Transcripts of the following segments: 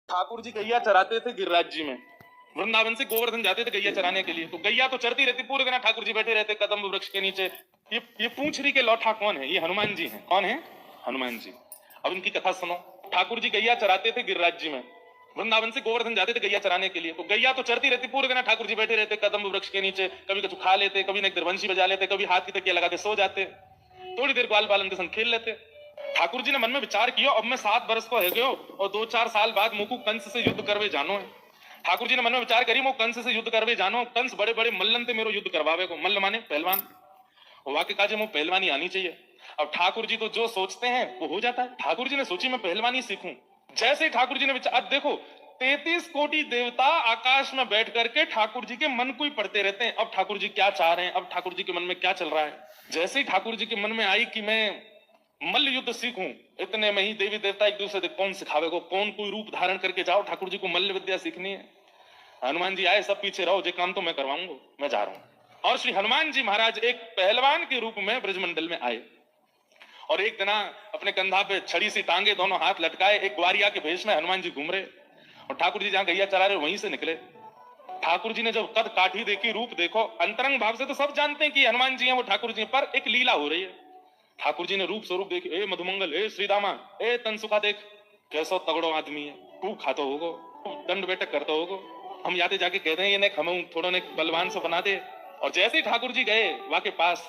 ठाकुर जी गैया चराते थे गिरिराज जी में। वृंदावन से गोवर्धन जाते थे गैया चराने के लिए, तो गैया तो चरती रहती, पूरे दिन ठाकुर जी बैठे रहते कदम्ब वृक्ष के नीचे। ये पूंछरी के लौठा कौन है? ये हनुमान जी हैं। कौन है? हनुमान जी। अब इनकी कथा सुनो। ठाकुर जी गैया चराते थे गिरिराज जी में। वृंदावन से गोवर्धन जाते थे गैया चराने के लिए, तो गैया तो चरती रहती, पूरे दिन ठाकुर जी बैठे रहते कदम्ब वृक्ष के नीचे। कभी कुछ खा लेते, कभी एक वंशी बजा लेते, कभी हाथ की तकिया लगा के सो जाते, थोड़ी देर ग्वाल बालन के संग खेल लेते। ठाकुर जी ने मन में विचार किया, अब मैं 7 वर्ष को है गयो और 2-4 साल बाद मुकु कंस से युद्ध करवे जानो है। ठाकुर जी ने मन में विचार करी, मो कंस से युद्ध करवे जानो, कंस बड़े बड़े मल्लन ते मेरो युद्ध करवावे को। मल्ल माने पहलवान, वाक्य काजे मो पहलवानी आनी चाहिए। अब ठाकुर जी तो जो सोचते हैं वो हो जाता है। ठाकुर जी ने सोची मैं पहलवानी सीखूं। जैसे ही ठाकुर जी ने विचार, देखो 33 कोटि देवता आकाश में बैठ करके ठाकुर जी के मन को ही पढ़ते रहते हैं। अब ठाकुर जी क्या चाह रहे हैं, अब ठाकुर जी के मन में क्या चल रहा है। जैसे ही ठाकुर जी के मन में आई कि मैं मल्ल युद्ध सीखूं, इतने में ही देवी देवता एक दूसरे से कौन सिखावे को, कौन कोई रूप धारण करके जाओ, ठाकुर जी को मल्ल विद्या सीखनी है। हनुमान जी आए, सब पीछे रहो, जो काम तो मैं करवाऊंगा, मैं जा रहा हूं। और श्री हनुमान जी महाराज एक पहलवान के रूप में ब्रजमंडल में आए और एक दिन अपने कंधा पे छड़ी सी टांगे, दोनों हाथ लटकाए, एक ग्वारिया के भेष में हनुमान जी घूम रहे और ठाकुर जी जहां गैया चरा रहे वहीं से निकले। ठाकुर जी ने जब कद काठी देखी, रूप देखो, अंतरंग भाव से तो सब जानते हैं कि हनुमान जी हैं, वो ठाकुर जी हैं, पर एक लीला हो रही है। ठाकुर जी ने रूप स्वरूप देखी, ए मधुमंगल, ए श्रीदामा, ए तनसुखा, देख कैसो तगड़ो आदमी है, खूब खातो होगो, खूब दंड बैठक करता होगो। हम याते जाके कहते हैं ये ने हम थोड़ा ने बलवान से बना दे। और जैसे ही ठाकुर जी गए वहां के पास,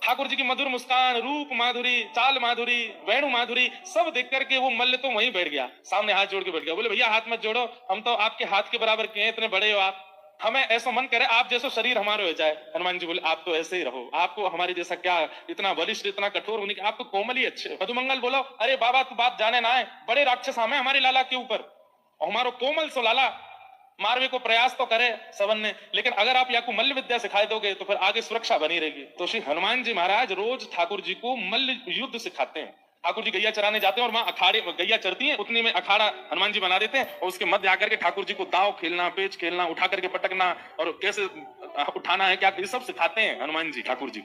ठाकुर जी की मधुर मुस्कान, रूप माधुरी, चाल माधुरी, वेणु माधुरी सब देख करके वो मल्ल तो वहीं बैठ गया, सामने हाथ जोड़ के बैठ गया। बोले भैया हाथ मत जोड़ो, हम तो आपके हाथ के बराबर किए, इतने बड़े हो आप, हमें ऐसा मन करे आप जैसा शरीर हमारे हो जाए। हनुमान जी बोले आप तो ऐसे ही रहो, आपको हमारे जैसा क्या इतना बलिष्ठ, इतना कठोर होने की, आप तो कोमल ही अच्छे। मधुमंगल बोलो, अरे बाबा तू बात जाने ना है, बड़े राक्षस हमें हमारे लाला के ऊपर, और हमारो कोमल सो लाला मारवे को प्रयास तो करे सबन ने, लेकिन अगर आप या को मल्ल विद्या सिखाई दोगे तो फिर आगे सुरक्षा बनी रहेगी। तो श्री हनुमान जी महाराज रोज ठाकुर जी को मल्ल युद्ध सिखाते हैं। ठाकुर जी गैया चराने जाते हैं और वहां अखाड़े गैया चरती हैं, उतनी में अखाड़ा हनुमान जी बना देते हैं और उसके मध्य आकर के ठाकुर जी को दाव खेलना, पेच खेलना, उठा करके पटकना और कैसे उठाना है, क्या ये सब सिखाते हैं हनुमान जी ठाकुर जी।